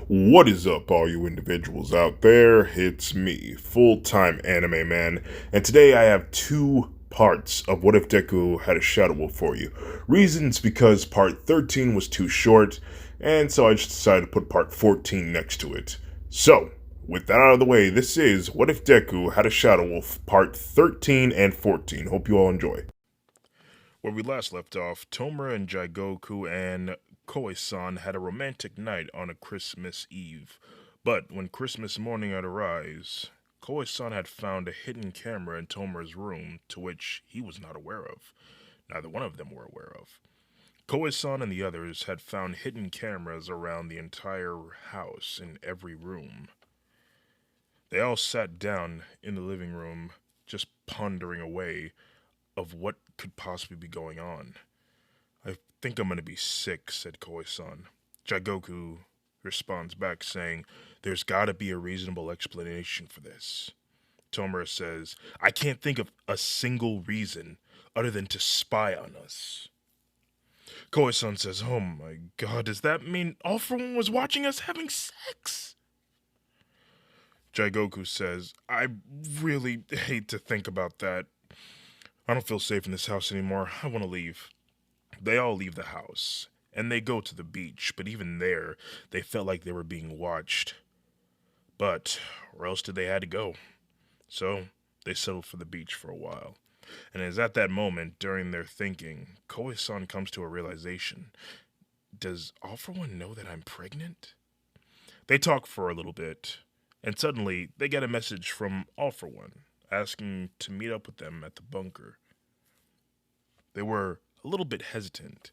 What is up, all you individuals out there? It's me, full-time anime man, and today I have two parts of What If Deku Had a Shadow Wolf for you. Reasons because part 13 was too short, and so I just decided to put part 14 next to it. So, with that out of the way, this is What If Deku Had a Shadow Wolf, part 13 and 14. Hope you all enjoy. Where we last left off, Tomura and Jigoku and Koe-san had a romantic night on a Christmas Eve. But when Christmas morning had arrived, Koe-san had found a hidden camera in Tomura's room to which he was not aware of. Neither one of them were aware of. Koe-san and the others had found hidden cameras around the entire house in every room. They all sat down in the living room, just pondering away of what could possibly be going on. I think I'm gonna be sick, said Koi-san. Jigoku responds back saying, there's gotta be a reasonable explanation for this. Tomura says, I can't think of a single reason other than to spy on us. Koi-san says, oh my god, does that mean all for one was watching us having sex? Jigoku says, I really hate to think about that. I don't feel safe in this house anymore. I want to leave. They all leave the house, and they go to the beach, but even there, they felt like they were being watched. But where else did they had to go? So, they settled for the beach for a while. And it is at that moment, during their thinking, Koe-san comes to a realization. Does All For One know that I'm pregnant? They talk for a little bit, and suddenly, they get a message from All For One, asking to meet up with them at the bunker. They were a little bit hesitant,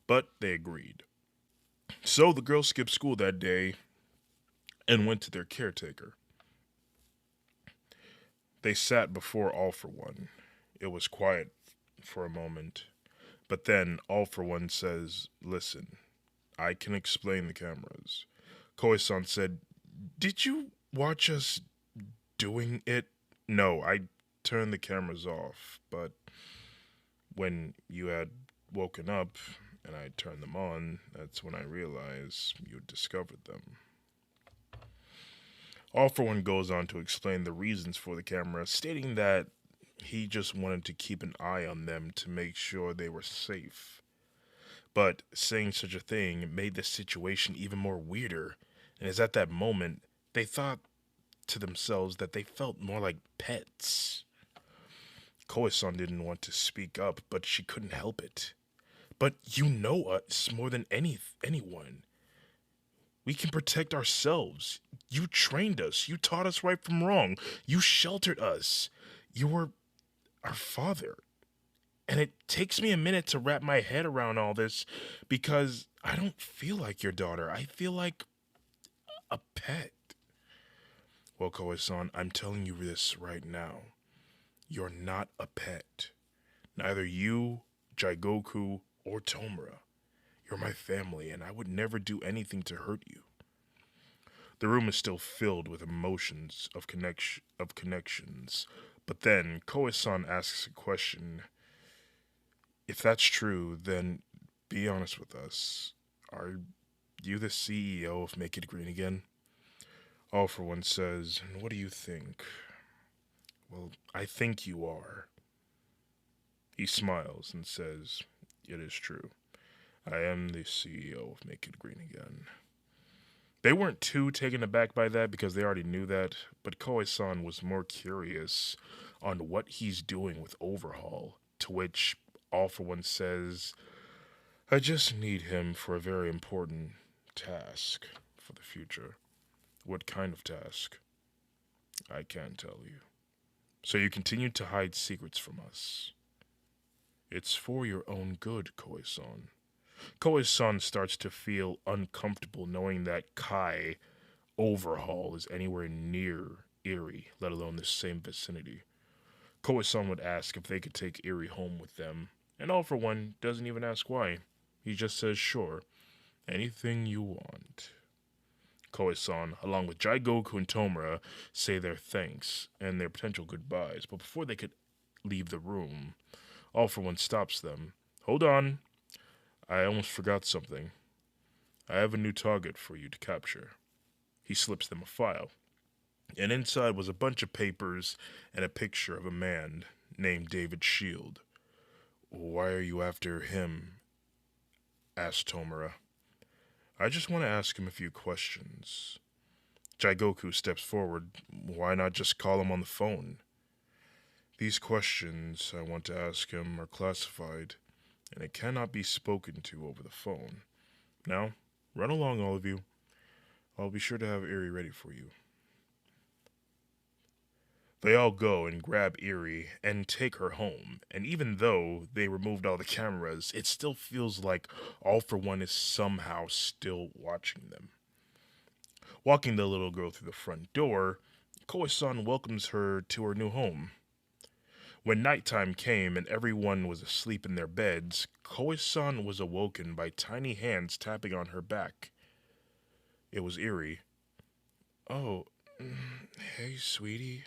but they agreed. So the girls skipped school that day and went to their caretaker. They sat before All For One. It was quiet for a moment, but then All For One says, listen, I can explain the cameras. Koe-san said, did you watch us doing it? No, I turned the cameras off, but when you had woken up and I turned them on, that's when I realized you discovered them. All For One goes on to explain the reasons for the camera, stating that he just wanted to keep an eye on them to make sure they were safe. But saying such a thing made the situation even more weirder, and it's at that moment they thought to themselves that they felt more like pets. Koe-san didn't want to speak up, but she couldn't help it. But you know us more than anyone. We can protect ourselves. You trained us. You taught us right from wrong. You sheltered us. You were our father. And it takes me a minute to wrap my head around all this because I don't feel like your daughter. I feel like a pet. Well, Koe-san, I'm telling you this right now. You're not a pet. Neither you, Jigoku, or Tomura. You're my family, and I would never do anything to hurt you. The room is still filled with emotions of connections, but then Koe-san asks a question. If that's true, then be honest with us. Are you the CEO of Make It Green Again? All For One says, and what do you think? Well, I think you are. He smiles and says, it is true. I am the CEO of Make It Green Again. They weren't too taken aback by that because they already knew that, but Koe-san was more curious on what he's doing with Overhaul, to which All For One says, I just need him for a very important task for the future. What kind of task? I can't tell you. So you continue to hide secrets from us. It's for your own good, Koe-san. Koe-san starts to feel uncomfortable knowing that Kai Overhaul is anywhere near Erie, let alone the same vicinity. Koe-san would ask if they could take Erie home with them, and All For One doesn't even ask why. He just says, sure, anything you want. Koe-san, along with Jigoku and Tomura, say their thanks and their potential goodbyes, but before they could leave the room, All For One stops them. Hold on. I almost forgot something. I have a new target for you to capture. He slips them a file, and inside was a bunch of papers and a picture of a man named David Shield. Why are you after him? Asked Tomura. I just want to ask him a few questions. Jigoku steps forward. Why not just call him on the phone? These questions I want to ask him are classified, and it cannot be spoken to over the phone. Now, run along, all of you. I'll be sure to have Eri ready for you. They all go and grab Eri and take her home, and even though they removed all the cameras, it still feels like All for One is somehow still watching them. Walking the little girl through the front door, Koe-san welcomes her to her new home. When nighttime came and everyone was asleep in their beds, Koe-san was awoken by tiny hands tapping on her back. It was Eri. Oh, hey, sweetie.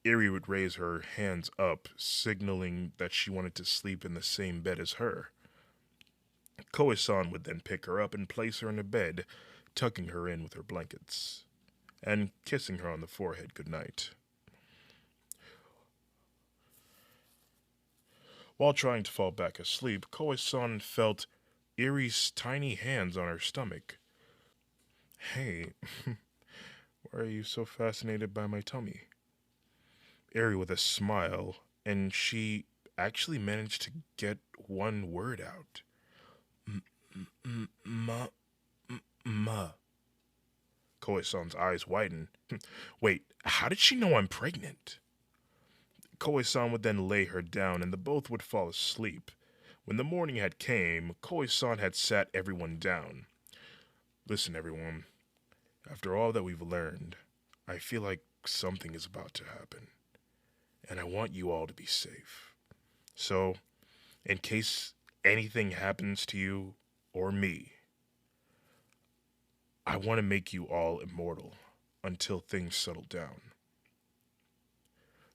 Eri would raise her hands up, signaling that she wanted to sleep in the same bed as her. Koe-san would then pick her up and place her in a bed, tucking her in with her blankets, and kissing her on the forehead goodnight. While trying to fall back asleep, Koe-san felt Eri's tiny hands on her stomach. Hey, why are you so fascinated by my tummy? Eri with a smile, and she actually managed to get one word out. Ma. Ma. Koe-san's eyes widen. Wait, how did she know I'm pregnant? Koe-san would then lay her down, and the both would fall asleep. When the morning had came, Koe-san had sat everyone down. Listen, everyone. After all that we've learned, I feel like something is about to happen. And I want you all to be safe. So, in case anything happens to you or me, I want to make you all immortal until things settle down.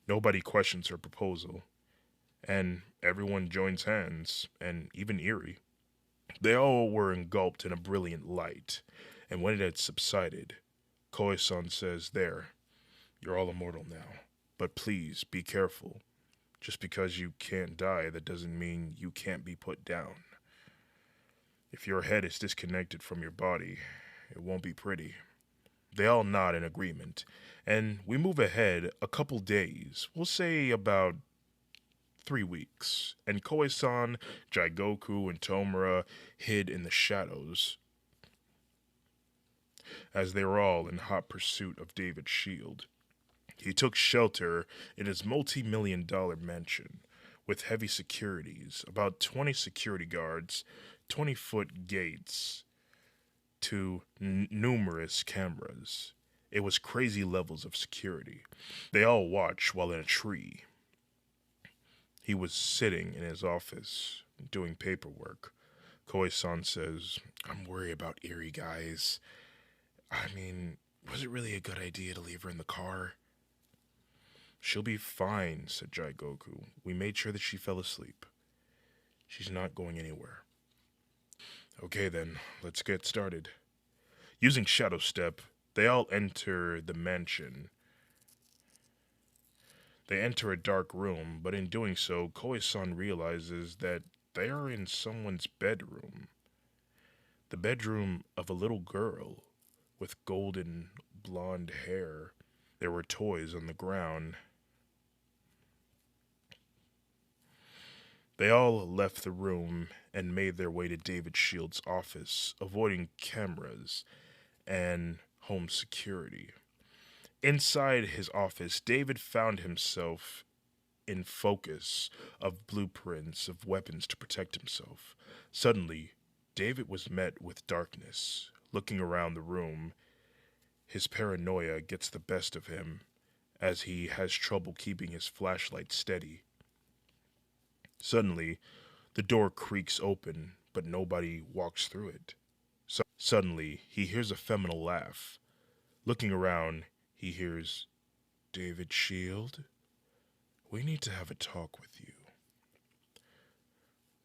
Nobody questions her proposal, and everyone joins hands, and even Eri. They all were engulfed in a brilliant light, and when it had subsided, Koe-san says, There, you're all immortal now. But please, be careful. Just because you can't die, that doesn't mean you can't be put down. If your head is disconnected from your body, it won't be pretty. They all nod in agreement, and we move ahead a couple days. We'll say about 3 weeks, and Koe-san, Jigoku, and Tomura hid in the shadows, as they were all in hot pursuit of David's shield. He took shelter in his multi-million-dollar mansion, with heavy securities, about 20 security guards, 20-foot gates, to numerous cameras. It was crazy levels of security. They all watched while in a tree. He was sitting in his office, doing paperwork. Koe-san says, I'm worried about Eri, guys. I mean, was it really a good idea to leave her in the car? She'll be fine, said Jigoku. We made sure that she fell asleep. She's not going anywhere. Okay then, let's get started. Using Shadow Step, they all enter the mansion. They enter a dark room, but in doing so, Koe-san realizes that they are in someone's bedroom. The bedroom of a little girl with golden blonde hair. There were toys on the ground. They all left the room and made their way to David Shield's office, avoiding cameras and home security. Inside his office, David found himself in focus of blueprints of weapons to protect himself. Suddenly, David was met with darkness. Looking around the room, his paranoia gets the best of him as he has trouble keeping his flashlight steady. Suddenly, the door creaks open, but nobody walks through it. Suddenly, he hears a feminine laugh. Looking around, he hears, David Shield, we need to have a talk with you.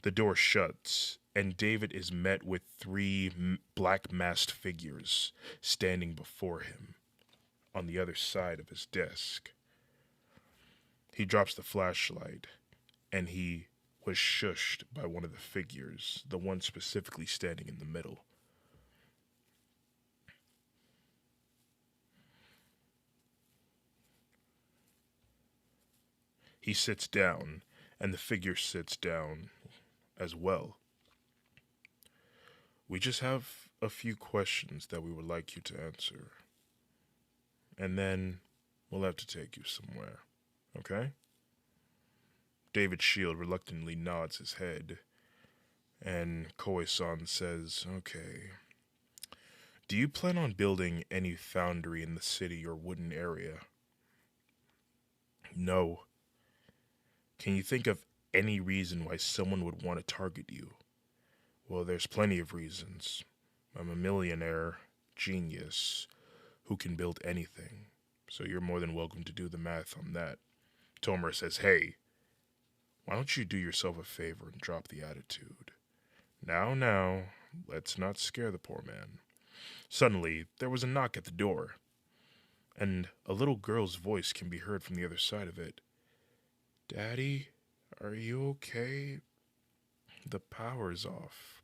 The door shuts, and David is met with three black masked figures standing before him on the other side of his desk. He drops the flashlight, and he was shushed by one of the figures, the one specifically standing in the middle. He sits down, and the figure sits down as well. We just have a few questions that we would like you to answer, and then we'll have to take you somewhere, okay? David Shield reluctantly nods his head, and Koe-san says, okay. Do you plan on building any foundry in the city or wooden area? No. Can you think of any reason why someone would want to target you? Well, there's plenty of reasons. I'm a millionaire genius who can build anything, so you're more than welcome to do the math on that. Tomura says, hey, why don't you do yourself a favor and drop the attitude? Now, let's not scare the poor man. Suddenly, there was a knock at the door, and a little girl's voice can be heard from the other side of it. Daddy, are you okay? The power's off.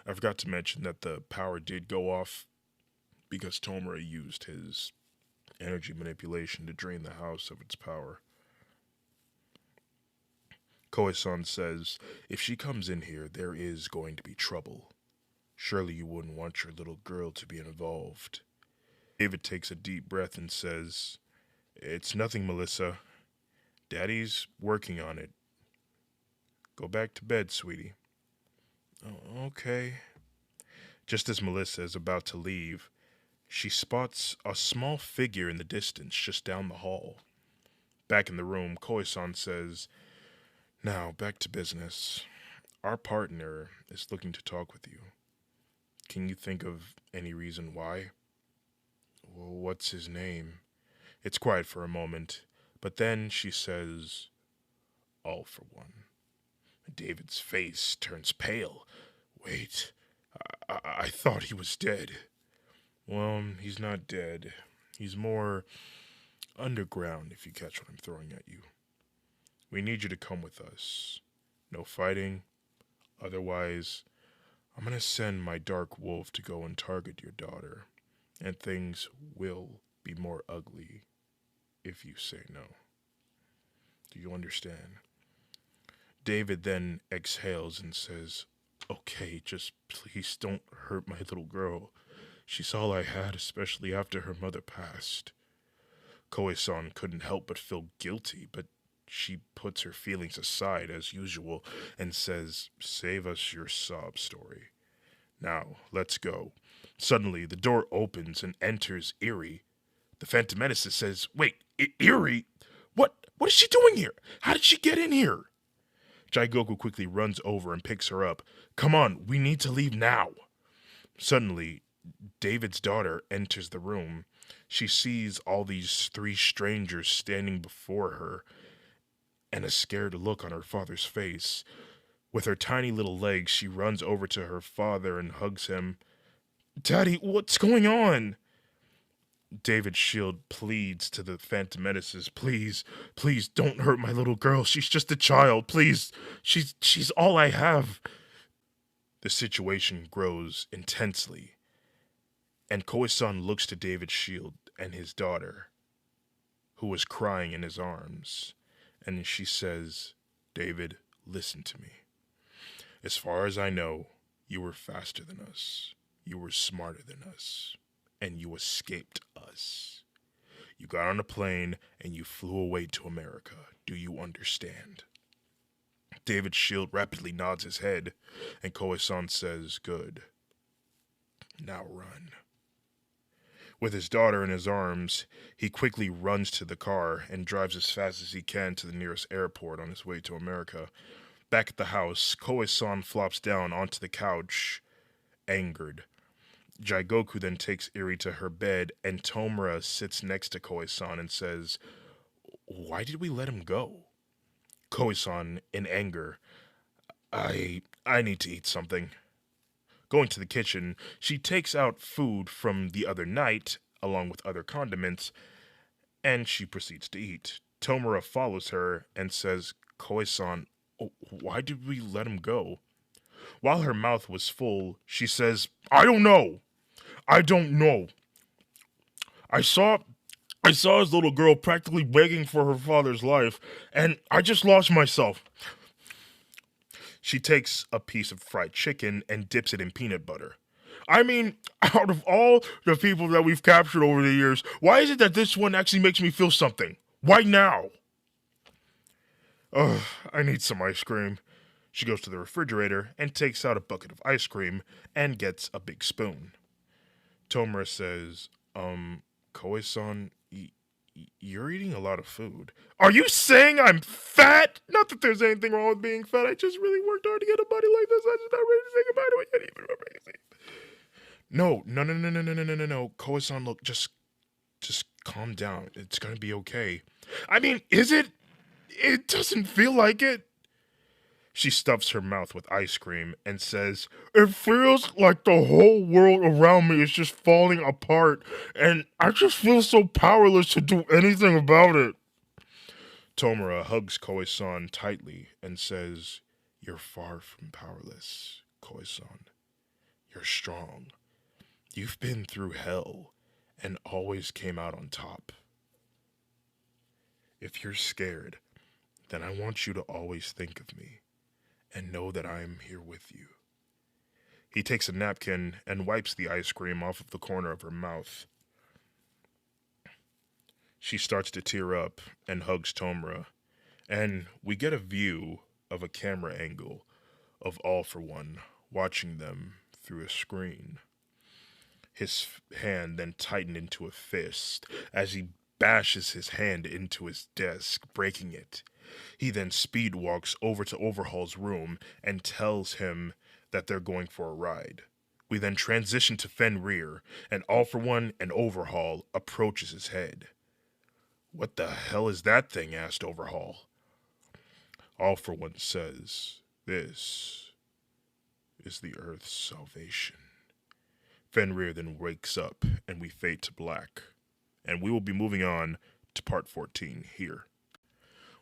I forgot to mention that the power did go off because Tomura used his energy manipulation to drain the house of its power. Koe-san says, if she comes in here, there is going to be trouble. Surely you wouldn't want your little girl to be involved. David takes a deep breath and says, it's nothing, Melissa. Daddy's working on it. Go back to bed, sweetie. Oh, okay. Just as Melissa is about to leave, she spots a small figure in the distance just down the hall. Back in the room, Koe-san says, now, back to business. Our partner is looking to talk with you. Can you think of any reason why? Well, what's his name? It's quiet for a moment, but then she says, all for one. David's face turns pale. Wait, I thought he was dead. Well, he's not dead. He's more underground, if you catch what I'm throwing at you. We need you to come with us. No fighting. Otherwise, I'm going to send my dark wolf to go and target your daughter, and things will be more ugly if you say no. Do you understand? David then exhales and says, okay, just please don't hurt my little girl. She's all I had, especially after her mother passed. Koe-san couldn't help but feel guilty, but she puts her feelings aside as usual and says, save us your sob story. Now, let's go. Suddenly, the door opens and enters Eri. The Phantom Menace says, wait, Eri? What is she doing here? How did she get in here? Jigoku quickly runs over and picks her up. Come on, we need to leave now. Suddenly, David's daughter enters the room. She sees all these three strangers standing before her and a scared look on her father's face. With her tiny little legs, she runs over to her father and hugs him. Daddy, what's going on? David's shield pleads to the Phantom Menaces, please don't hurt my little girl. She's just a child. Please, she's all I have. The situation grows intensely, and Koe-san looks to David's shield and his daughter, who was crying in his arms, and she says, David, listen to me. As far as I know, you were faster than us. You were smarter than us. And you escaped us. You got on a plane and you flew away to America. Do you understand? David's shield rapidly nods his head, and Koe-san says, good. Now run. With his daughter in his arms, he quickly runs to the car and drives as fast as he can to the nearest airport on his way to America. Back at the house, Koe-san flops down onto the couch, angered. Jigoku then takes Eri to her bed, and Tomura sits next to Koe-san and says, why did we let him go? Koe-san, in anger, I need to eat something. Going to the kitchen, she takes out food from the other night, along with other condiments, and she proceeds to eat. Tomura follows her and says, Koi-san, why did we let him go? While her mouth was full, she says, I don't know. I don't know. I saw I saw his little girl practically begging for her father's life, and I just lost myself. She takes a piece of fried chicken and dips it in peanut butter. I mean, out of all the people that we've captured over the years, why is it that this one actually makes me feel something? Why now? Ugh, I need some ice cream. She goes to the refrigerator and takes out a bucket of ice cream and gets a big spoon. Tomura says, Koi-san, you're eating a lot of food. Are you saying I'm fat? Not that there's anything wrong with being fat. I just really worked hard to get a body like this. I'm just not ready to say goodbye to it yet. Even crazy. No. Koi-san, look, just calm down. It's gonna be okay. I mean, is it? It doesn't feel like it. She stuffs her mouth with ice cream and says, It feels like the whole world around me is just falling apart, and I just feel so powerless to do anything about it. Tomura hugs Koi-san tightly and says, You're far from powerless, Koi-san. You're strong. You've been through hell and always came out on top. If you're scared, then I want you to always think of me and know that I am here with you. He takes a napkin and wipes the ice cream off of the corner of her mouth. She starts to tear up and hugs Tomura, and we get a view of a camera angle of All For One watching them through a screen. His hand then tightened into a fist as he bashes his hand into his desk, breaking it. He then speed walks over to Overhaul's room and tells him that they're going for a ride. We then transition to Fenrir, and All For One and Overhaul approaches his head. What the hell is that thing? Asked Overhaul. All For One says, This is the Earth's salvation. Fenrir then wakes up, and we fade to black. And we will be moving on to part 14 here.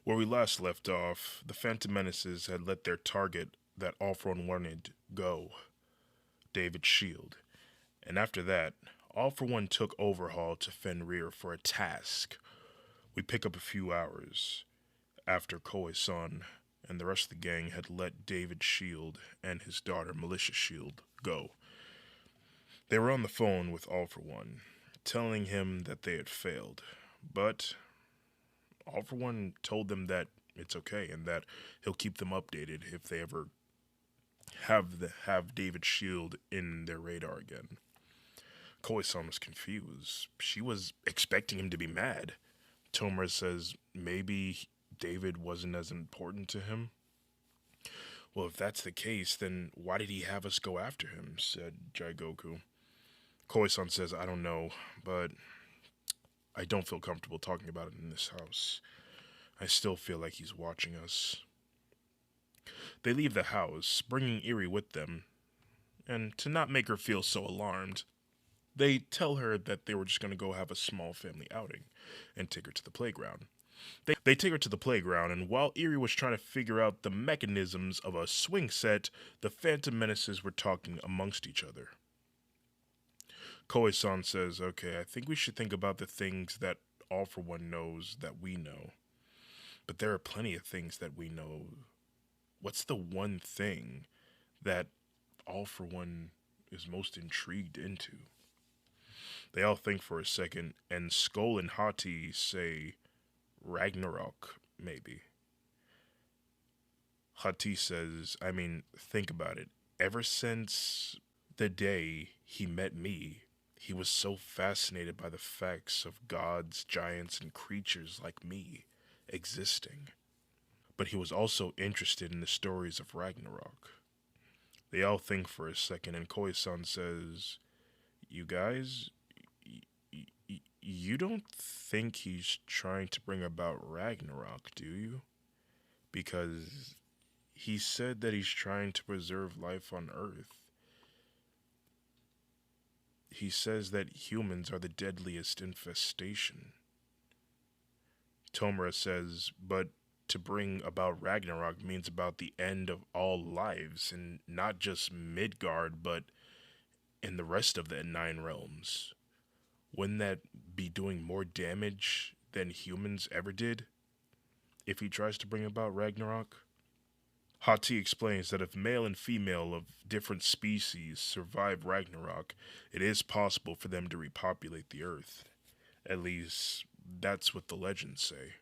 Where we last left off, the Phantom Menaces had let their target that All For One wanted go, David Shield. And after that, All For One took Overhaul to Fenrir for a task. We pick up a few hours after Koi-san and the rest of the gang had let David Shield and his daughter Militia Shield go. They were on the phone with All For One, telling him that they had failed, but All For One told them that it's okay and that he'll keep them updated if they ever have David Shield in their radar again. Koi-san was confused. She was expecting him to be mad. Tomura says maybe David wasn't as important to him. Well, if that's the case, then why did he have us go after him? Said Jigoku. Koi-san says, I don't know, but I don't feel comfortable talking about it in this house. I still feel like he's watching us. They leave the house, bringing Eri with them, and to not make her feel so alarmed, they tell her that they were just going to go have a small family outing and take her to the playground. They take her to the playground, and while Eri was trying to figure out the mechanisms of a swing set, the Phantom Menaces were talking amongst each other. Koi-san says, okay, I think we should think about the things that All For One knows that we know. But there are plenty of things that we know. What's the one thing that All For One is most intrigued into? They all think for a second, and Skull and Hati say Ragnarok, maybe. Hati says, I mean, think about it. Ever since the day he met me, he was so fascinated by the facts of gods, giants, and creatures like me existing. But he was also interested in the stories of Ragnarok. They all think for a second, and Koi-san says, You guys, you don't think he's trying to bring about Ragnarok, do you? Because He said that he's trying to preserve life on Earth. He says that humans are the deadliest infestation. Tomura says, but to bring about Ragnarok means about the end of all lives, and not just Midgard, but in the rest of the Nine Realms. Wouldn't that be doing more damage than humans ever did if he tries to bring about Ragnarok? Hati explains that if male and female of different species survive Ragnarok, it is possible for them to repopulate the earth. At least, that's what the legends say.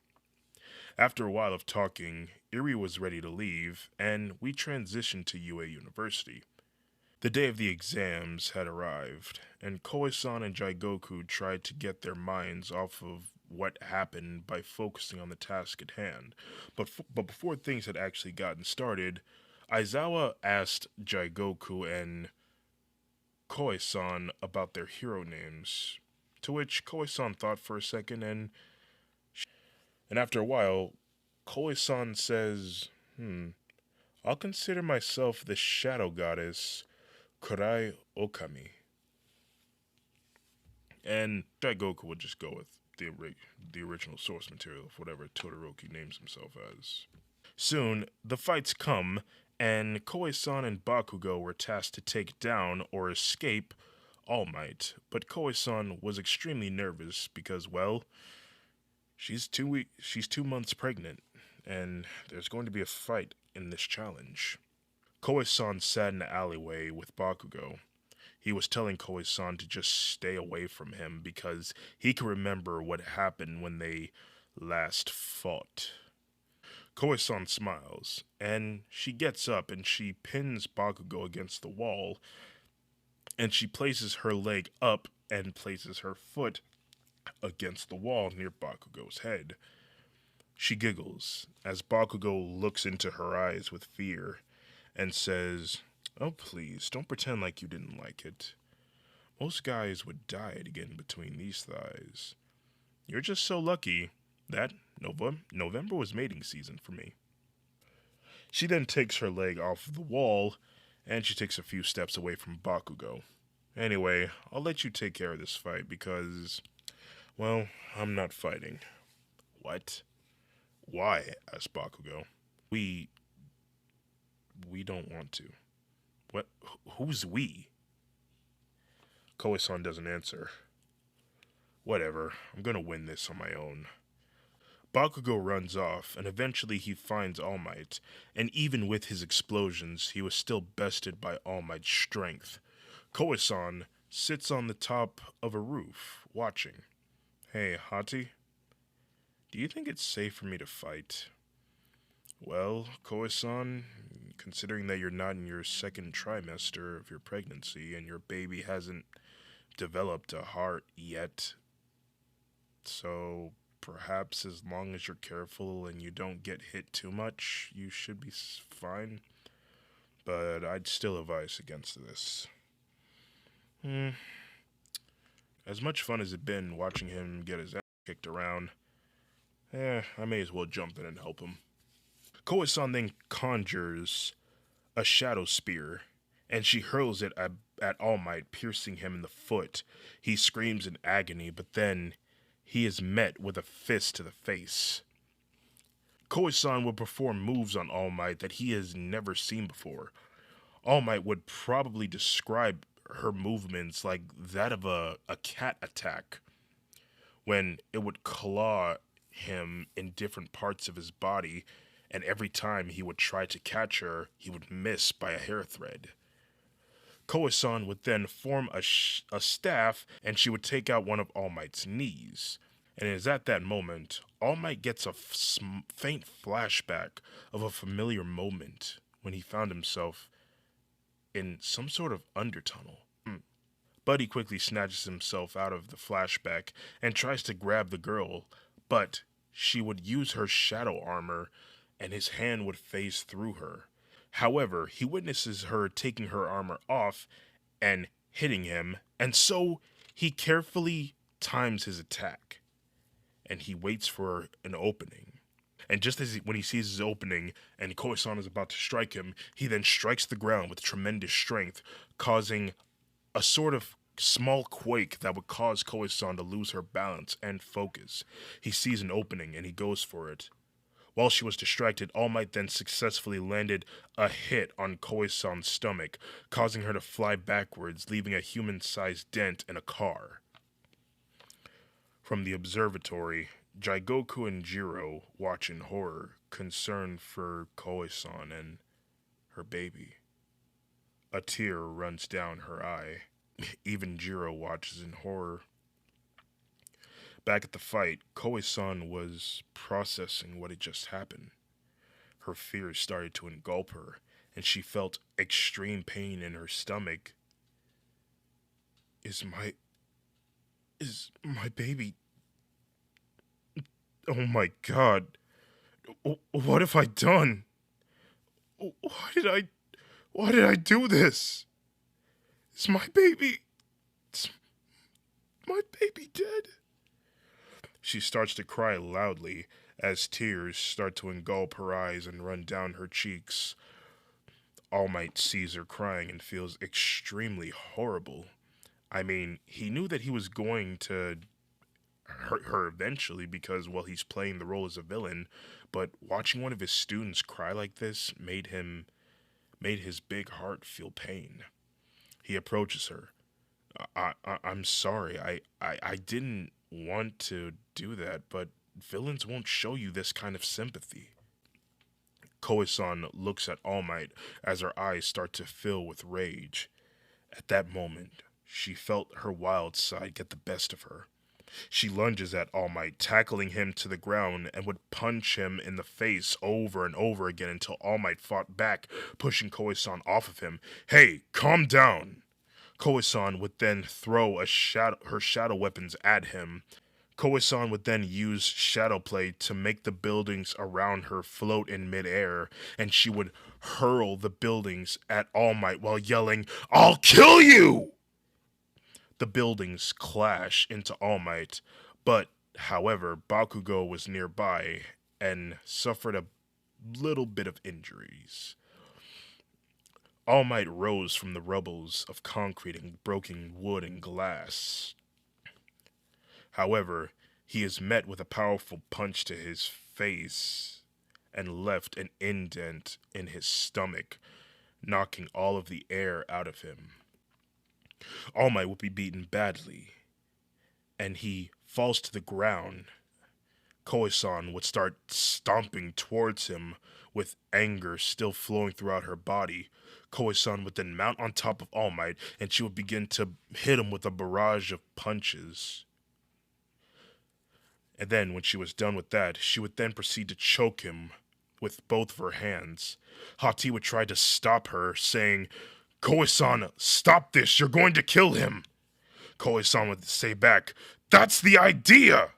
After a while of talking, Iri was ready to leave, and we transitioned to UA University. The day of the exams had arrived, and Koe-san and Jigoku tried to get their minds off of what happened by focusing on the task at hand. But before things had actually gotten started, Aizawa asked Jigoku and Koe-san about their hero names, to which Koe-san thought for a second, and after a while, Koe-san says, I'll consider myself the shadow goddess Kurai Okami. And Daigoku would just go with the original source material of whatever Todoroki names himself as. Soon, the fights come, and Koe-san and Bakugo were tasked to take down or escape All Might. But Koe-san was extremely nervous because, well, she's 2 months pregnant, and there's going to be a fight in this challenge. Koe-san sat in the alleyway with Bakugo. He was telling Koe-san to just stay away from him because he could remember what happened when they last fought. Koe-san smiles, and she gets up and she pins Bakugo against the wall, and she places her leg up and places her foot against the wall near Bakugo's head. She giggles as Bakugo looks into her eyes with fear and says, "Oh, please, don't pretend like you didn't like it. Most guys would die to get in between these thighs. You're just so lucky that November was mating season for me." She then takes her leg off the wall and she takes a few steps away from Bakugo. "Anyway, I'll let you take care of this fight because, well, I'm not fighting." "What? Why?" asked Bakugo. We we don't want to." "What? Who's we?" Koe-san doesn't answer. "Whatever, I'm gonna win this on my own." Bakugo runs off, and eventually he finds All Might, and even with his explosions, he was still bested by All Might's strength. Koe-san sits on the top of a roof, watching. "Hey, Hati, do you think it's safe for me to fight?" "Well, Koe-san, considering that you're not in your second trimester of your pregnancy and your baby hasn't developed a heart yet, so perhaps as long as you're careful and you don't get hit too much, you should be fine. But I'd still advise against this." As much fun as it's been watching him get his ass kicked around, I may as well jump in and help him. Koe-san then conjures a shadow spear, and she hurls it at All Might, piercing him in the foot. He screams in agony, but then he is met with a fist to the face. Koe-san will perform moves on All Might that he has never seen before. All Might would probably describe her movements like that of a cat attack, when it would claw him in different parts of his body, and every time he would try to catch her, he would miss by a hair thread. Koe-san would then form a staff, and she would take out one of All Might's knees. And it is at that moment, All Might gets a faint flashback of a familiar moment when he found himself in some sort of undertunnel. Buddy quickly snatches himself out of the flashback and tries to grab the girl, but she would use her shadow armor and his hand would phase through her. However, he witnesses her taking her armor off and hitting him, and so he carefully times his attack and he waits for an opening. And just when he sees his opening and Koisan is about to strike him, he then strikes the ground with tremendous strength, causing a sort of small quake that would cause Koisan to lose her balance and focus. He sees an opening and he goes for it. While she was distracted, All Might then successfully landed a hit on Koisan's stomach, causing her to fly backwards, leaving a human-sized dent in a car. From the observatory, Jigoku and Jiro watch in horror, concerned for Koisan and her baby. A tear runs down her eye. Even Jiro watches in horror. Back at the fight, Koisan was processing what had just happened. Her fears started to engulf her, and she felt extreme pain in her stomach. Is my baby... Oh my god. What have I done? Why did I do this? Is my baby... Is my baby dead? She starts to cry loudly as tears start to engulf her eyes and run down her cheeks. All Might sees her crying and feels extremely horrible. I mean, he knew that he was going to hurt her eventually because, well, he's playing the role as a villain, but watching one of his students cry like this made his big heart feel pain. He approaches her. I'm sorry. I didn't want to do that, but villains won't show you this kind of sympathy. Koisan looks at All Might as her eyes start to fill with rage. At that moment, she felt her wild side get the best of her. She lunges at All Might, tackling him to the ground, and would punch him in the face over and over again until All Might fought back, pushing Koisan off of him. Hey, calm down! Koisan would then throw her shadow weapons at him. Koisan would then use shadow play to make the buildings around her float in midair, and she would hurl the buildings at All Might while yelling, "I'll kill you!" The buildings clash into All Might, but, however, Bakugo was nearby and suffered a little bit of injuries. All Might rose from the rubbles of concrete and broken wood and glass. However, he is met with a powerful punch to his face and left an indent in his stomach, knocking all of the air out of him. All Might would be beaten badly, and he falls to the ground. Koisan would start stomping towards him with anger still flowing throughout her body. Koisan would then mount on top of All Might, and she would begin to hit him with a barrage of punches. And then, when she was done with that, she would then proceed to choke him with both of her hands. Hati would try to stop her, saying, "Koisan, stop this, you're going to kill him." Koisan would say back, "That's the idea!"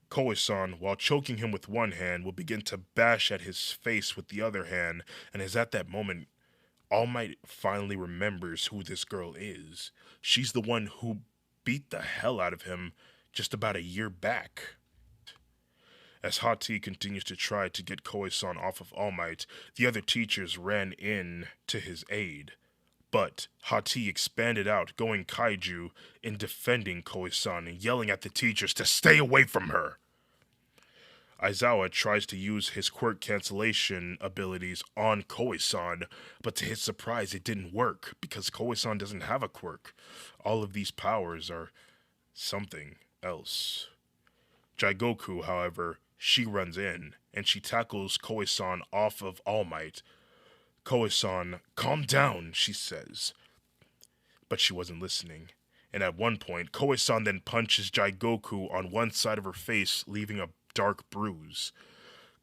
Koisan, while choking him with one hand, will begin to bash at his face with the other hand, and is at that moment All Might finally remembers who this girl is. She's the one who beat the hell out of him just about a year back. As Hati continues to try to get Koisan off of All Might, the other teachers ran in to his aid. But Hati expanded out, going kaiju in defending Koisan and yelling at the teachers to stay away from her. Aizawa tries to use his quirk cancellation abilities on Koisan, but to his surprise it didn't work because Koisan doesn't have a quirk. All of these powers are something else. Jigoku, however, she runs in, and she tackles Koisan off of All Might. "Koisan, calm down," she says. But she wasn't listening, and at one point, Koisan then punches Jigoku on one side of her face, leaving a dark bruise.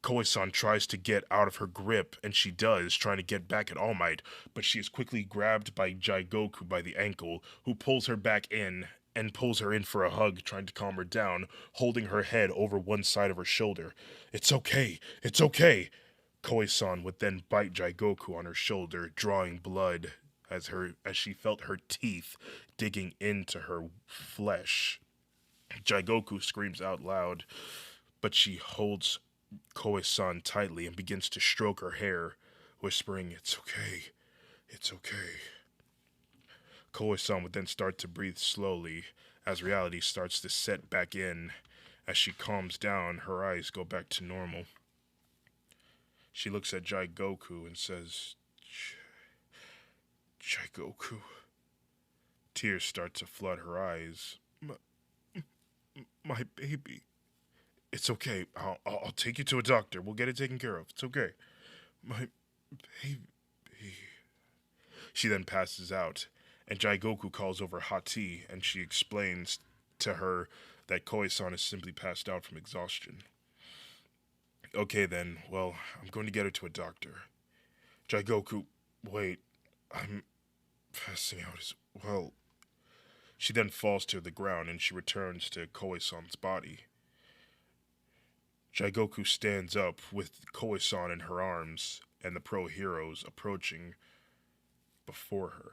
Koisan tries to get out of her grip, and she does, trying to get back at All Might, but she is quickly grabbed by Jigoku by the ankle, who pulls her back in and pulls her in for a hug, trying to calm her down, holding her head over one side of her shoulder. It's okay. Koisan would then bite Jigoku on her shoulder, drawing blood as she felt her teeth digging into her flesh. Jigoku screams out loud, but she holds Koe-san tightly and begins to stroke her hair, whispering, "It's okay, it's okay." Koe-san would then start to breathe slowly as reality starts to set back in. As she calms down, her eyes go back to normal. She looks at Jai Goku and says, Jai Goku. Tears start to flood her eyes. My baby. It's okay. I'll take you to a doctor. We'll get it taken care of. It's okay. My baby. She then passes out, and Jai Goku calls over Hati, and she explains to her that Koe-san has simply passed out from exhaustion. Okay then, well, I'm going to get her to a doctor. Jai Goku, wait, I'm passing out as well. She then falls to the ground and she returns to Koe-san's body. Jai Goku stands up with Koe-san in her arms and the pro heroes approaching before her.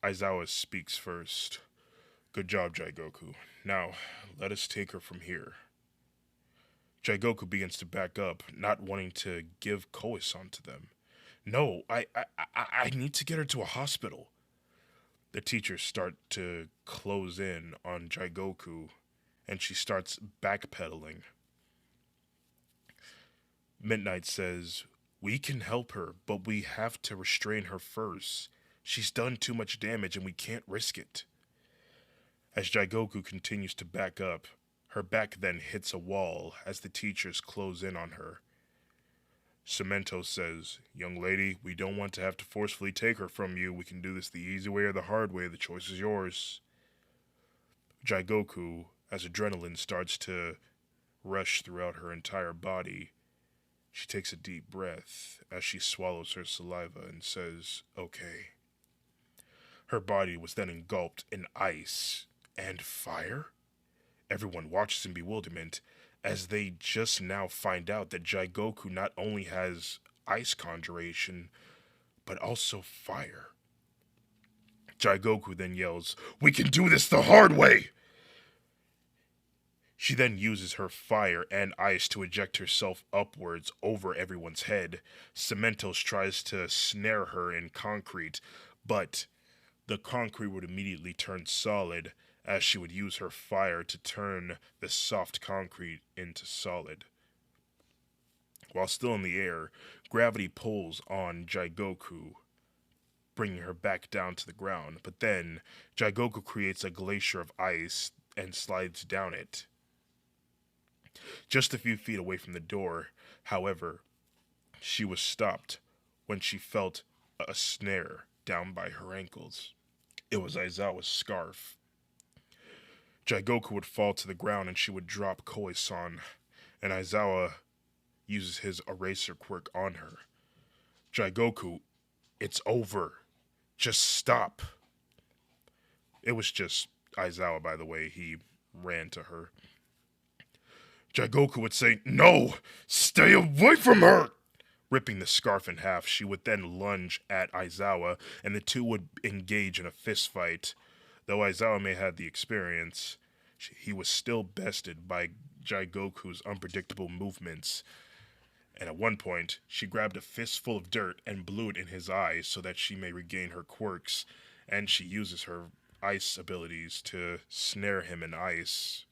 Aizawa speaks first. Good job, Jai Goku. Now, let us take her from here. Jai Goku begins to back up, not wanting to give Koe-san to them. No, I need to get her to a hospital. The teachers start to close in on Jai Goku, and she starts backpedaling. Midnight says, "We can help her, but we have to restrain her first. She's done too much damage and we can't risk it." As Jai Goku continues to back up, her back then hits a wall as the teachers close in on her. Cemento says, "Young lady, we don't want to have to forcefully take her from you. We can do this the easy way or the hard way. The choice is yours." Jai Goku, as adrenaline starts to rush throughout her entire body, she takes a deep breath as she swallows her saliva and says, "Okay." Her body was then engulfed in ice and fire. Everyone watches in bewilderment as they just now find out that Jai Goku not only has ice conjuration, but also fire. Jai Goku then yells, "We can do this the hard way!" She then uses her fire and ice to eject herself upwards over everyone's head. Cementos tries to snare her in concrete, but the concrete would immediately turn solid as she would use her fire to turn the soft concrete into solid. While still in the air, gravity pulls on Jai Goku, bringing her back down to the ground. But then, Jai Goku creates a glacier of ice and slides down it. Just a few feet away from the door, however, she was stopped when she felt a snare down by her ankles. It was Aizawa's scarf. Jai Goku would fall to the ground and she would drop Koe-san, and Aizawa uses his eraser quirk on her. Jai Goku, it's over. Just stop. It was just Aizawa, by the way. He ran to her. Jai Goku would say, "No! Stay away from her!" Ripping the scarf in half, she would then lunge at Aizawa, and the two would engage in a fist fight. Though Aizawa may have the experience, he was still bested by Jai Goku's unpredictable movements. And at one point, she grabbed a fistful of dirt and blew it in his eyes so that she may regain her quirks, and she uses her ice abilities to snare him in ice.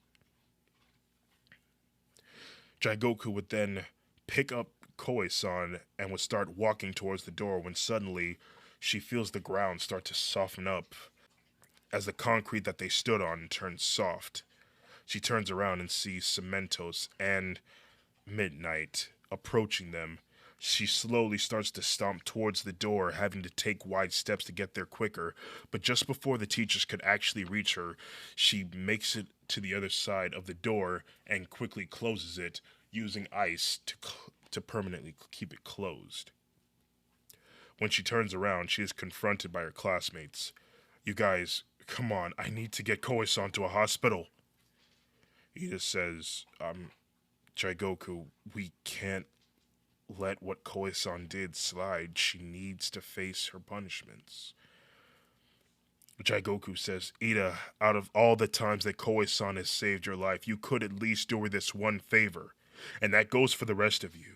Jai Goku would then pick up Koe-san and would start walking towards the door when suddenly she feels the ground start to soften up as the concrete that they stood on turns soft. She turns around and sees Cementos and Midnight approaching them. She slowly starts to stomp towards the door, having to take wide steps to get there quicker. But just before the teachers could actually reach her, she makes it to the other side of the door and quickly closes it, using ice to permanently keep it closed. When she turns around, she is confronted by her classmates. "You guys, come on, I need to get Koe-san to a hospital." Ida says, Jai Goku, we can't let what Koe-san did slide. She needs to face her punishments. Jaigoku says, Ida, out of all the times that Koe-san has saved your life, you could at least do her this one favor. And that goes for the rest of you.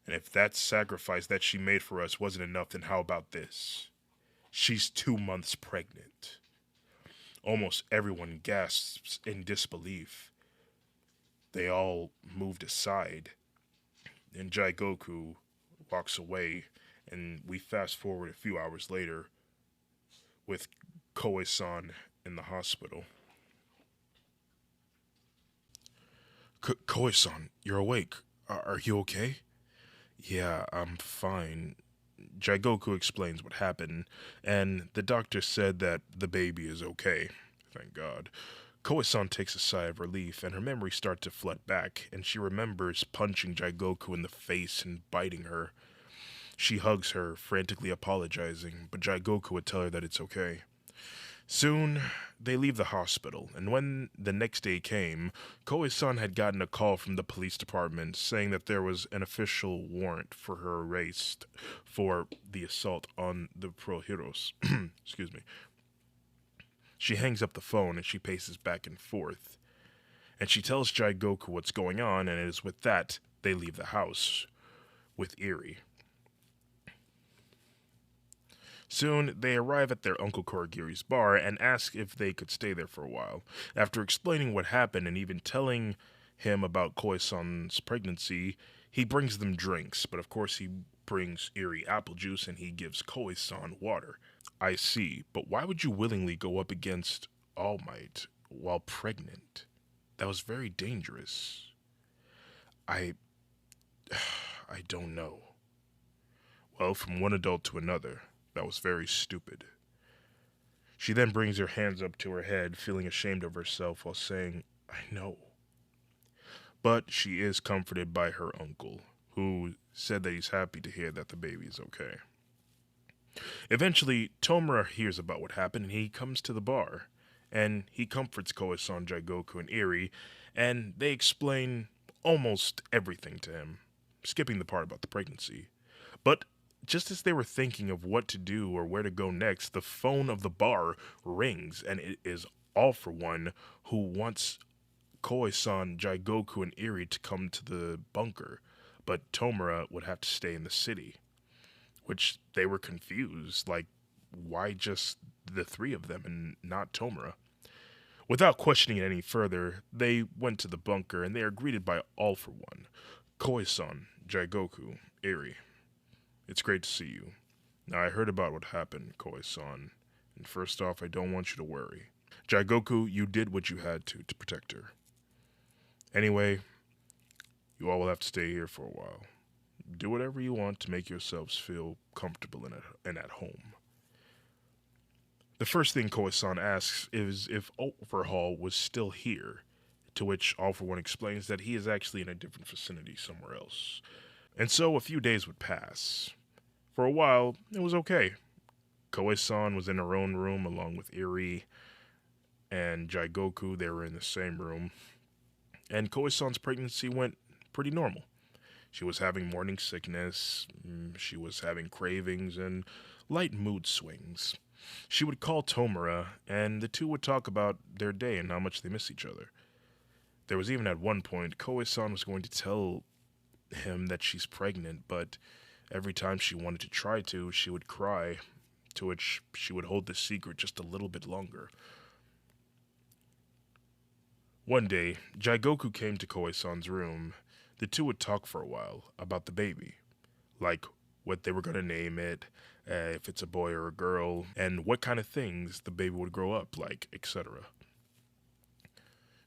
And if that sacrifice that she made for us wasn't enough, then how about this? She's 2 months pregnant. Almost everyone gasps in disbelief. They all moved aside, and Jaigoku walks away, and we fast forward a few hours later with Koe-san in the hospital. Koe-san, you're awake. Are you okay? Yeah, I'm fine. Jaigoku explains what happened, and the doctor said that the baby is okay. Thank God. Koe-san takes a sigh of relief, and her memories start to flood back, and she remembers punching Jaigoku in the face and biting her. She hugs her, frantically apologizing, but Jaigoku would tell her that it's okay. Soon, they leave the hospital, and when the next day came, Koe-san had gotten a call from the police department saying that there was an official warrant for her arrest for the assault on the Pro Heroes. Excuse me. She hangs up the phone and she paces back and forth, and she tells Jaigoku what's going on, and it is with that they leave the house with Eri. Soon, they arrive at their Uncle Kurogiri's bar and ask if they could stay there for a while. After explaining what happened and even telling him about Koe-san's pregnancy, he brings them drinks, but of course he brings Eri apple juice and he gives Koe-san water. I see, but why would you willingly go up against All Might while pregnant? That was very dangerous. I... I don't know. Well, from one adult to another, that was very stupid. She then brings her hands up to her head, feeling ashamed of herself while saying, I know. But she is comforted by her uncle, who said that he's happy to hear that the baby is okay. Eventually, Tomura hears about what happened and he comes to the bar, and he comforts Koe-san, Jaigoku, and Eri, and they explain almost everything to him, skipping the part about the pregnancy. But just as they were thinking of what to do or where to go next, the phone of the bar rings, and it is All For One who wants Koe-san, Jaigoku, and Eri to come to the bunker, but Tomura would have to stay in the city. Which they were confused, like, why just the three of them and not Tomura? Without questioning it any further, they went to the bunker, and they are greeted by All For One. Koe-san, Jaigoku, Eri. It's great to see you. Now, I heard about what happened, Koe-san, and first off, I don't want you to worry. Jaigoku, you did what you had to protect her. Anyway, you all will have to stay here for a while. Do whatever you want to make yourselves feel comfortable and at home. The first thing Koe-san asks is if Overhaul was still here, to which All For One explains that he is actually in a different vicinity somewhere else. And so a few days would pass. For a while, it was okay. Koe-san was in her own room along with Eri and Jaigoku. They were in the same room. And Koe-san's pregnancy went pretty normal. She was having morning sickness, she was having cravings, and light mood swings. She would call Tomura, and the two would talk about their day and how much they miss each other. There was even at one point, Koe-san was going to tell him that she's pregnant, but every time she wanted to try to, she would cry, to which she would hold the secret just a little bit longer. One day, Jaigoku came to Koe-san's room. The two would talk for a while about the baby, like what they were going to name it, if it's a boy or a girl, and what kind of things the baby would grow up like, etc.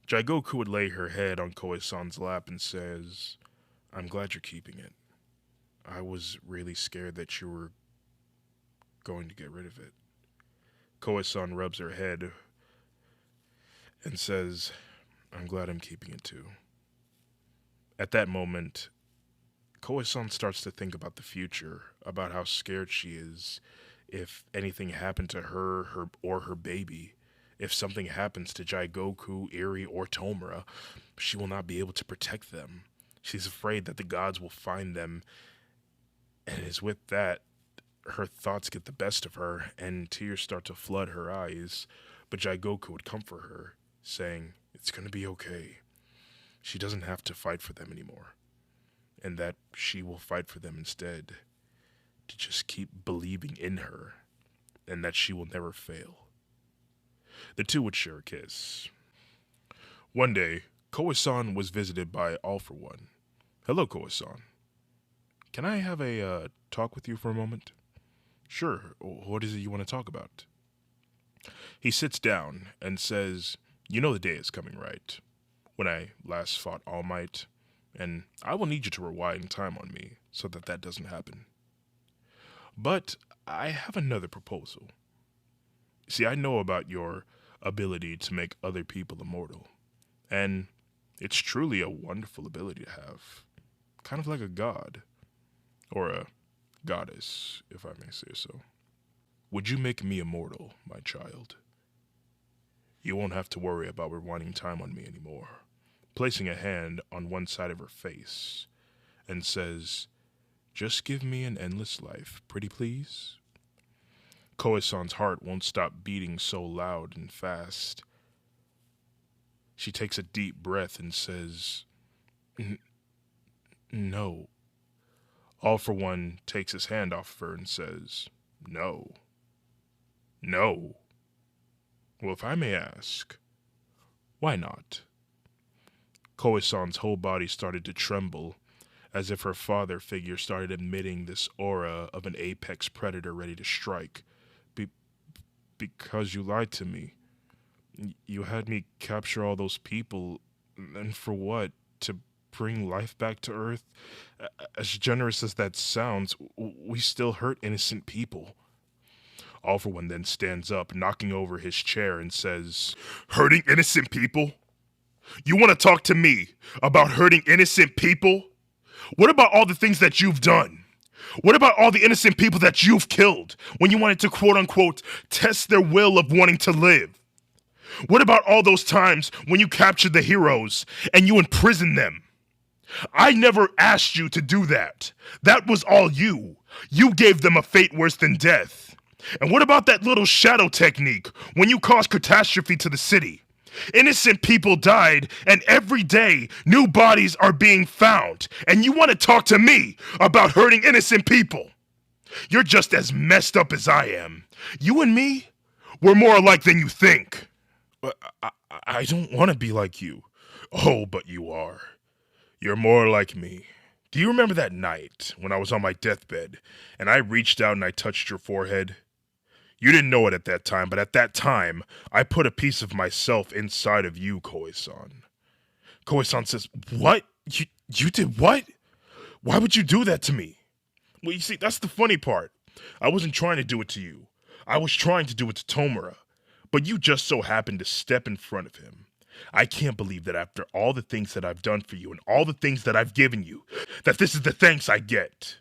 Jaigoku would lay her head on Koe-san's lap and says, I'm glad you're keeping it. I was really scared that you were going to get rid of it. Koe-san rubs her head and says, I'm glad I'm keeping it too. At that moment, Koe-san starts to think about the future, about how scared she is if anything happened to her or her baby. If something happens to Jaigoku, Eri, or Tomura, she will not be able to protect them. She's afraid that the gods will find them, and it is with that her thoughts get the best of her, and tears start to flood her eyes. But Jaigoku would comfort her, saying, "It's gonna be okay. She doesn't have to fight for them anymore, and that she will fight for them instead, to just keep believing in her, and that she will never fail." The two would share a kiss. One day, Koe-san was visited by All for One. "Hello, Koe-san. Can I have a talk with you for a moment?" "Sure. What is it you want to talk about?" He sits down and says, "You know the day is coming, right? When I last fought All Might, and I will need you to rewind time on me so that that doesn't happen. But I have another proposal. See, I know about your ability to make other people immortal, and it's truly a wonderful ability to have. Kind of like a god, or a goddess, if I may say so. Would you make me immortal, my child? You won't have to worry about rewinding time on me anymore." Placing a hand on one side of her face, and says, "Just give me an endless life, pretty please?" Koe-san's heart won't stop beating so loud and fast. She takes a deep breath and says, "No." All for One takes his hand off of her and says, "No. No. Well, if I may ask, why not?" Koe-san's whole body started to tremble, as if her father figure started emitting this aura of an apex predator ready to strike. Because you lied to me. You had me capture all those people, and for what? To bring life back to Earth? As generous as that sounds, we still hurt innocent people." All for One then stands up, knocking over his chair, and says, "Hurting innocent people? You want to talk to me about hurting innocent people? What about all the things that you've done? What about all the innocent people that you've killed when you wanted to quote-unquote test their will of wanting to live? What about all those times when you captured the heroes and you imprisoned them? I never asked you to do that. That was all you. You gave them a fate worse than death. And what about that little shadow technique when you caused catastrophe to the city? Innocent people died, and every day new bodies are being found. And you want to talk to me about hurting innocent people? You're just as messed up as I am. You and me, we're more alike than you think." "But I don't want to be like you." "Oh, but you are. You're more like me. Do you remember that night when I was on my deathbed and I reached out and I touched your forehead? You didn't know it at that time, but at that time, I put a piece of myself inside of you, Koe-san." Koe-san says, "What? You did what? Why would you do that to me?" "Well, you see, that's the funny part. I wasn't trying to do it to you. I was trying to do it to Tomura. But you just so happened to step in front of him. I can't believe that after all the things that I've done for you and all the things that I've given you, that this is the thanks I get."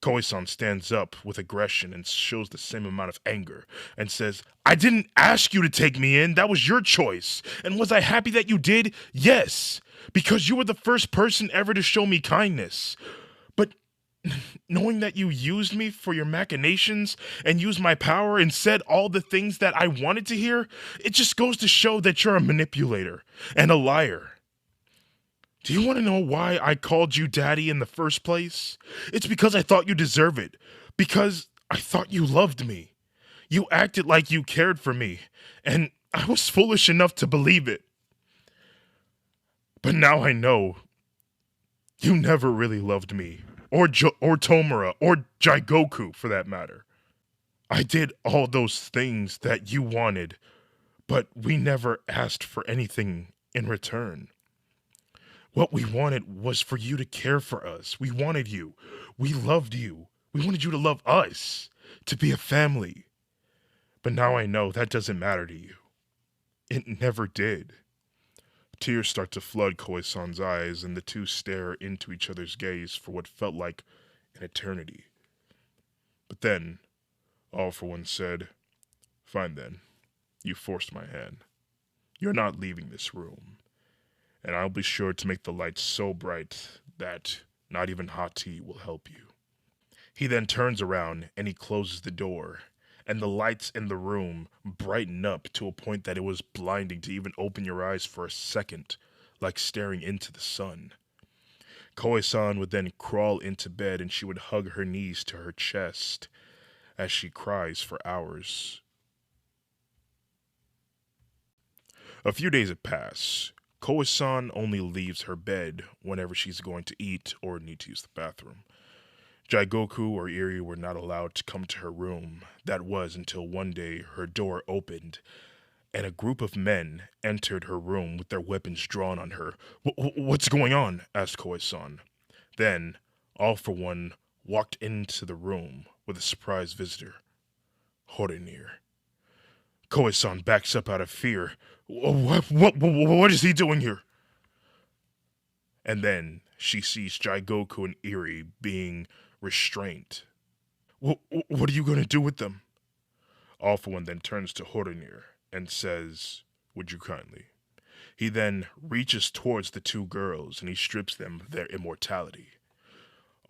Koe-san stands up with aggression and shows the same amount of anger and says, "I didn't ask you to take me in. That was your choice. And was I happy that you did? Yes, because you were the first person ever to show me kindness. But knowing that you used me for your machinations and used my power and said all the things that I wanted to hear, it just goes to show that you're a manipulator and a liar. Do you want to know why I called you daddy in the first place? It's because I thought you deserve it. Because I thought you loved me. You acted like you cared for me, and I was foolish enough to believe it. But now I know you never really loved me, or Tomura, or Jaigoku for that matter. I did all those things that you wanted, but we never asked for anything in return. What we wanted was for you to care for us. We wanted you. We loved you. We wanted you to love us, to be a family. But now I know that doesn't matter to you. It never did." Tears start to flood Koe-san's eyes, and the two stare into each other's gaze for what felt like an eternity. But then, All for One said, "Fine then. You forced my hand. You're not leaving this room. And I'll be sure to make the lights so bright that not even hot tea will help you." He then turns around and he closes the door, and the lights in the room brighten up to a point that it was blinding to even open your eyes for a second, like staring into the sun. Koe-san would then crawl into bed and she would hug her knees to her chest as she cries for hours. A few days have passed. Koe-san only leaves her bed whenever she's going to eat or need to use the bathroom. Jaigoku or Iri were not allowed to come to her room. That was until one day her door opened and a group of men entered her room with their weapons drawn on her. What's going on? Asked Koe-san. Then, All for One walked into the room with a surprise visitor, Horenir. Koe-san backs up out of fear. What is he doing here? And then she sees Jaigoku and Iri being restrained. What are you going to do with them? All for One then turns to Horenir and says, Would you kindly? He then reaches towards the two girls and he strips them of their immortality.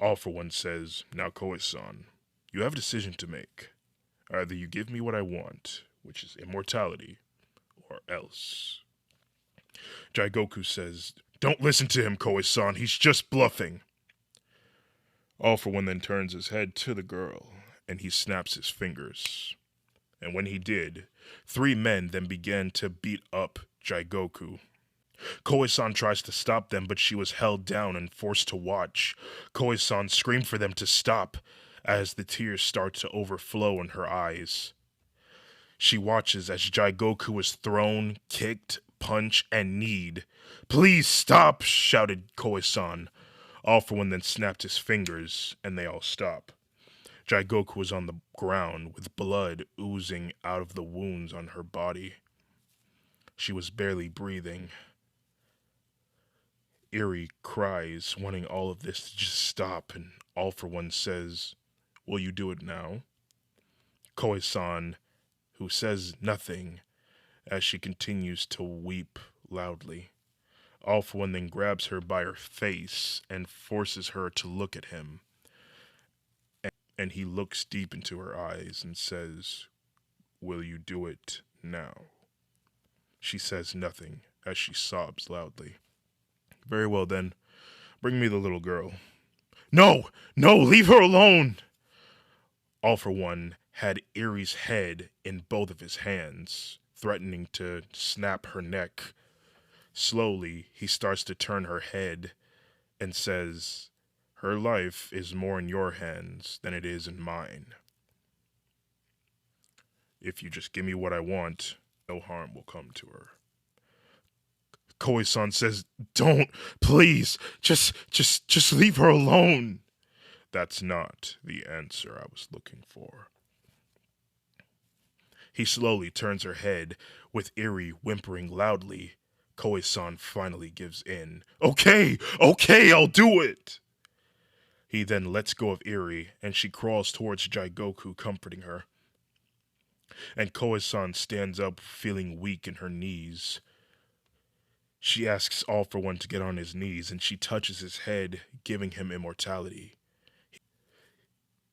All for One says, Now Koe-san, you have a decision to make. Either you give me what I want, which is immortality, or else. Jaigoku says, Don't listen to him, Koe-san, he's just bluffing. All for One then turns his head to the girl, and he snaps his fingers. And when he did, 3 men then began to beat up Jaigoku. Koe-san tries to stop them, but she was held down and forced to watch. Koe-san screamed for them to stop as the tears start to overflow in her eyes. She watches as Jaigoku is thrown, kicked, punched, and kneed. Please stop, shouted Koe-san. All for One then snapped his fingers, and they all stop. Jaigoku was on the ground with blood oozing out of the wounds on her body. She was barely breathing. Iri cries, wanting all of this to just stop, and All for One says, Will you do it now? Koe-san, who says nothing as she continues to weep loudly. All for One then grabs her by her face and forces her to look at him. And he looks deep into her eyes and says, Will you do it now? She says nothing as she sobs loudly. Very well then, bring me the little girl. No, leave her alone! All for One had Iri's head in both of his hands, threatening to snap her neck. Slowly, he starts to turn her head and says, Her life is more in your hands than it is in mine. If you just give me what I want, no harm will come to her. Koe-san says, Don't, please, just leave her alone. That's not the answer I was looking for. He slowly turns her head, with Iri whimpering loudly. Koe-san finally gives in. Okay, I'll do it! He then lets go of Iri, and she crawls towards Jaigoku, comforting her. And Koe-san stands up, feeling weak in her knees. She asks All for One to get on his knees, and she touches his head, giving him immortality.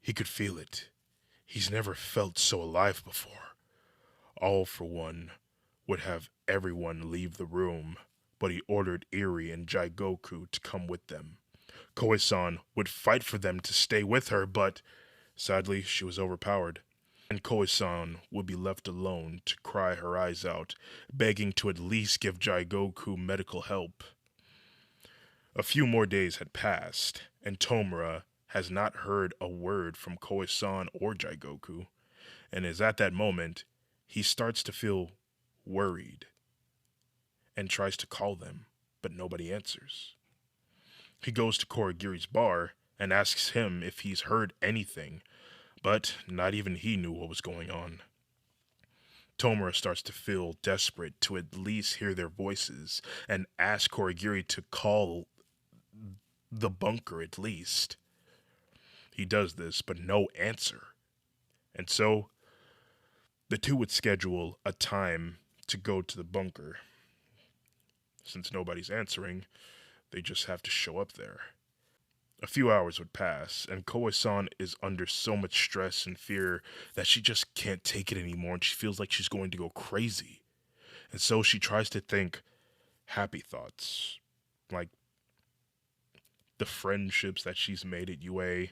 He could feel it. He's never felt so alive before. All for One would have everyone leave the room, but he ordered Iri and Jaigoku to come with them. Koe-san would fight for them to stay with her, but sadly she was overpowered. And Koe-san would be left alone to cry her eyes out, begging to at least give Jaigoku medical help. A few more days had passed, and Tomura has not heard a word from Koe-san or Jaigoku, and is at that moment he starts to feel worried and tries to call them, but nobody answers. He goes to Korigiri's bar and asks him if he's heard anything, but not even he knew what was going on. Tomura starts to feel desperate to at least hear their voices and ask Korigiri to call the bunker at least. He does this, but no answer. And so, the two would schedule a time to go to the bunker. Since nobody's answering, they just have to show up there. A few hours would pass, and Koe-san is under so much stress and fear that she just can't take it anymore, and she feels like she's going to go crazy. And so she tries to think happy thoughts, like the friendships that she's made at UA,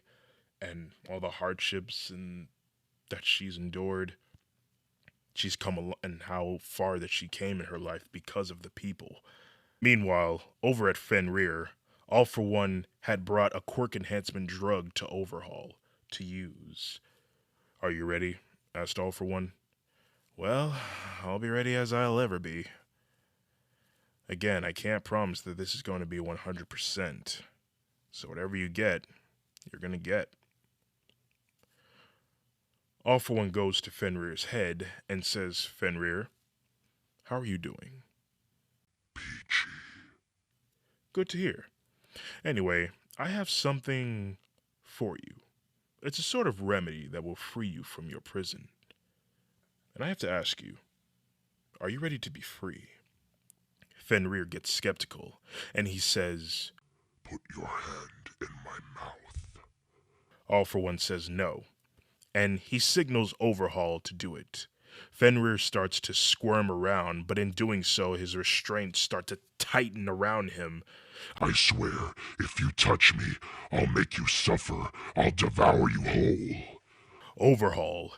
and all the hardships and that she's endured. She's and how far that she came in her life because of the people. Meanwhile, over at Fenrir, All for One had brought a quirk enhancement drug to Overhaul to use. Are you ready? Asked All for One. Well, I'll be ready as I'll ever be. Again, I can't promise that this is going to be 100%. So whatever you get, you're going to get. All for One goes to Fenrir's head and says, Fenrir, how are you doing? Peachy. Good to hear. Anyway, I have something for you. It's a sort of remedy that will free you from your prison. And I have to ask you, are you ready to be free? Fenrir gets skeptical, and he says, Put your hand in my mouth. All for One says no, and he signals Overhaul to do it. Fenrir starts to squirm around, but in doing so, his restraints start to tighten around him. I swear, if you touch me, I'll make you suffer. I'll devour you whole. Overhaul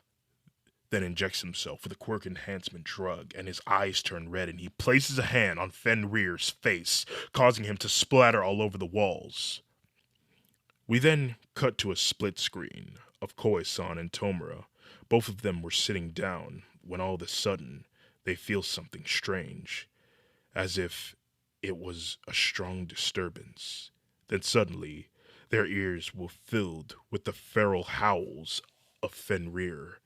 then injects himself with a quirk enhancement drug, and his eyes turn red, and he places a hand on Fenrir's face, causing him to splatter all over the walls. We then cut to a split screen of Koe-san and Tomura. Both of them were sitting down when all of a sudden they feel something strange, as if it was a strong disturbance. Then suddenly their ears were filled with the feral howls of Fenrir,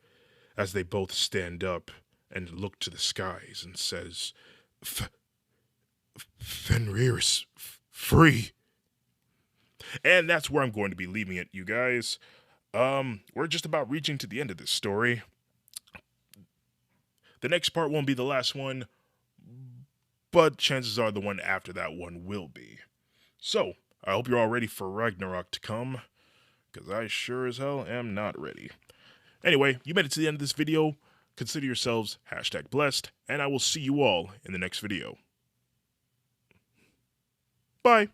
as they both stand up and look to the skies and says, Fenrir is free. And that's where I'm going to be leaving it, you guys. We're just about reaching to the end of this story. The next part won't be the last one, but chances are the one after that one will be. So, I hope you're all ready for Ragnarok to come, because I sure as hell am not ready. Anyway, you made it to the end of this video. Consider yourselves #blessed, and I will see you all in the next video. Bye.